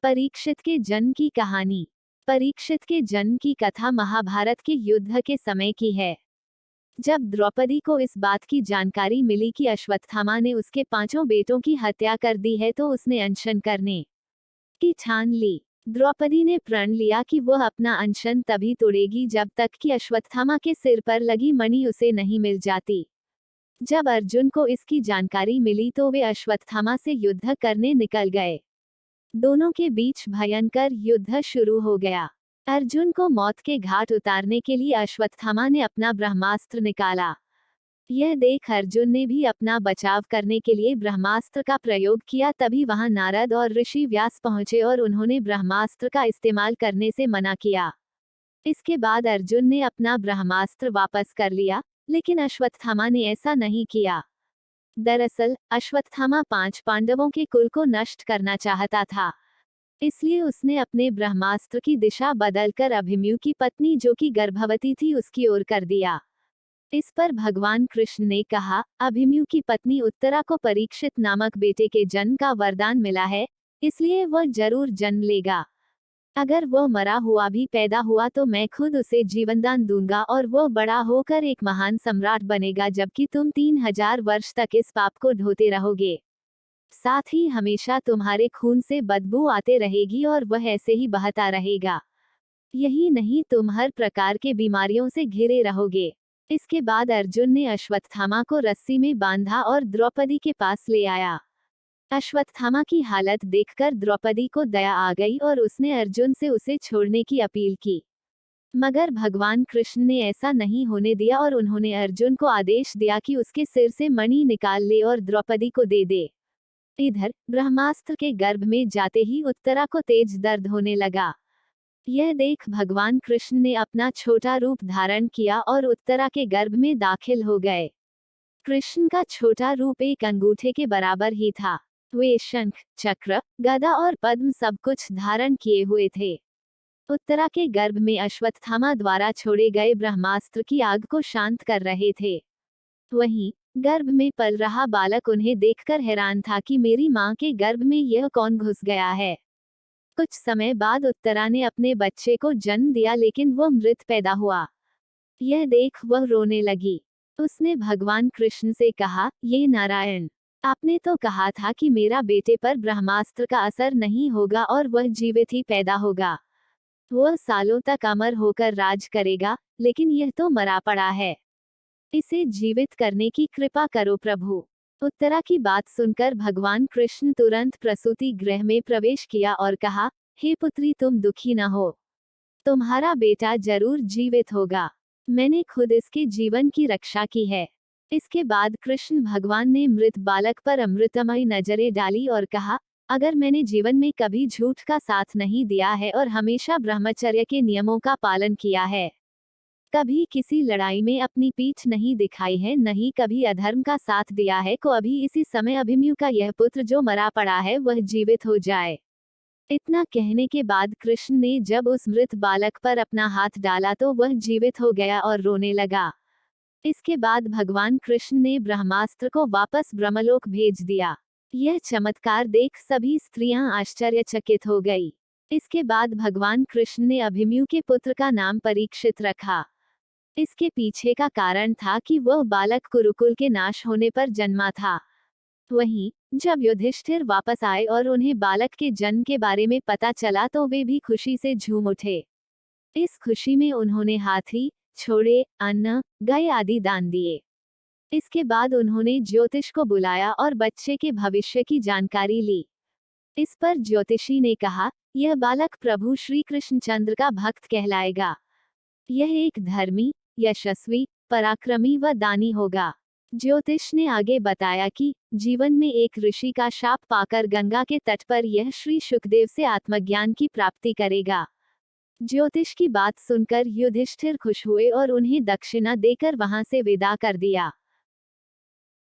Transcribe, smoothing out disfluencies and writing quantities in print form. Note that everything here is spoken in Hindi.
परीक्षित के जन्म की कहानी। परीक्षित के जन्म की कथा महाभारत के युद्ध के समय की है। जब द्रौपदी को इस बात की जानकारी मिली कि अश्वत्थामा ने उसके 5 बेटों की हत्या कर दी है तो उसने अनशन करने की ठान ली। द्रौपदी ने प्रण लिया कि वह अपना अनशन तभी तोड़ेगी जब तक कि अश्वत्थामा के सिर पर लगी मणि उसे नहीं मिल जाती। जब अर्जुन को इसकी जानकारी मिली तो वे अश्वत्थामा से युद्ध करने निकल गए। दोनों के बीच भयंकर युद्ध शुरू हो गया। अर्जुन को मौत के घाट उतारने के लिए अश्वत्थामा ने अपना ब्रह्मास्त्र निकाला। यह देख अर्जुन ने भी अपना बचाव करने के लिए ब्रह्मास्त्र का प्रयोग किया। तभी वहां नारद और ऋषि व्यास पहुंचे और उन्होंने ब्रह्मास्त्र का इस्तेमाल करने से मना किया। इसके बाद अर्जुन ने अपना ब्रह्मास्त्र वापस कर लिया, लेकिन अश्वत्थामा ने ऐसा नहीं किया। दरअसल अश्वत्थामा 5 पांडवों के कुल को नष्ट करना चाहता था। इसलिए उसने अपने ब्रह्मास्त्र की दिशा बदलकर अभिमन्यु की पत्नी जो कि गर्भवती थी उसकी ओर कर दिया। इस पर भगवान कृष्ण ने कहा, अभिमन्यु की पत्नी उत्तरा को परीक्षित नामक बेटे के जन्म का वरदान मिला है, इसलिए वह जरूर जन्म लेगा। अगर वह मरा हुआ भी पैदा हुआ तो मैं खुद उसे जीवनदान दूंगा और वह बड़ा होकर एक महान सम्राट बनेगा, जबकि तुम 3000 वर्ष तक इस पाप को ढोते रहोगे। साथ ही हमेशा तुम्हारे खून से बदबू आते रहेगी और वह ऐसे ही बहता रहेगा। यही नहीं, तुम हर प्रकार के बीमारियों से घिरे रहोगे। इसके बाद अर्जुन ने अश्वत्थामा को रस्सी में बांधा और द्रौपदी के पास ले आया। अश्वत्थामा की हालत देखकर द्रौपदी को दया आ गई और उसने अर्जुन से उसे छोड़ने की अपील की। मगर भगवान कृष्ण ने ऐसा नहीं होने दिया और उन्होंने अर्जुन को आदेश दिया कि उसके सिर से मणि निकाल ले और द्रौपदी को दे दे। इधर ब्रह्मास्त्र के गर्भ में जाते ही उत्तरा को तेज दर्द होने लगा। यह देख भगवान कृष्ण ने अपना छोटा रूप धारण किया और उत्तरा के गर्भ में दाखिल हो गए। कृष्ण का छोटा रूप एक अंगूठे के बराबर ही था। वे शंख, चक्र, गदा और पद्म सब कुछ धारण किए हुए थे। उत्तरा के गर्भ में अश्वत्थामा द्वारा छोड़े गए ब्रह्मास्त्र की आग को शांत कर रहे थे। वहीं गर्भ में पल रहा बालक उन्हें देखकर हैरान था कि मेरी मां के गर्भ में यह कौन घुस गया है। कुछ समय बाद उत्तरा ने अपने बच्चे को जन्म दिया, लेकिन वह मृत पैदा हुआ। यह देख वह रोने लगी। उसने भगवान कृष्ण से कहा, ये नारायण, आपने तो कहा था कि मेरा बेटे पर ब्रह्मास्त्र का असर नहीं होगा और वह जीवित ही पैदा होगा। वह सालों तक अमर होकर राज करेगा, लेकिन यह तो मरा पड़ा है। इसे जीवित करने की कृपा करो प्रभु। उत्तरा की बात सुनकर भगवान कृष्ण तुरंत प्रसूति गृह में प्रवेश किया और कहा, हे पुत्री, तुम दुखी न हो, तुम्हारा बेटा जरूर जीवित होगा। मैंने खुद इसके जीवन की रक्षा की है। इसके बाद कृष्ण भगवान ने मृत बालक पर अमृतमयी नजरें डाली और कहा, अगर मैंने जीवन में कभी झूठ का साथ नहीं दिया है और हमेशा ब्रह्मचर्य के नियमों का पालन किया है, कभी किसी लड़ाई में अपनी पीठ नहीं दिखाई है, नहीं कभी अधर्म का साथ दिया है, को अभी इसी समय अभिमन्यु का यह पुत्र जो मरा पड़ा है वह जीवित हो जाए। इतना कहने के बाद कृष्ण ने जब उस मृत बालक पर अपना हाथ डाला तो वह जीवित हो गया और रोने लगा। इसके बाद भगवान कृष्ण ने ब्रह्मास्त्र को वापस ब्रह्मलोक भेज दिया। यह चमत्कार देख सभी स्त्रियां आश्चर्यचकित हो गई। इसके बाद भगवान कृष्ण ने अभिमन्यु के पुत्र का नाम परीक्षित रखा। इसके पीछे का कारण था कि वह बालक कुरुकुल के नाश होने पर जन्मा था। वहीं जब युधिष्ठिर वापस आए और उन्हें बालक के जन्म के बारे में पता चला तो वे भी खुशी से झूम उठे। इस खुशी में उन्होंने हाथी, घोड़े, अन्न, गाय आदि दान दिए। इसके बाद उन्होंने ज्योतिष को बुलाया और बच्चे के भविष्य की जानकारी ली। इस पर ज्योतिषी ने कहा, यह बालक प्रभु श्री कृष्णचंद्र का भक्त कहलाएगा। यह एक धर्मी, यशस्वी, पराक्रमी व दानी होगा। ज्योतिष ने आगे बताया कि जीवन में एक ऋषि का शाप पाकर गंगा के तट पर यह श्री शुकदेव से आत्मज्ञान की प्राप्ति करेगा। ज्योतिष की बात सुनकर युधिष्ठिर खुश हुए और उन्हें दक्षिणा देकर वहां से विदा कर दिया।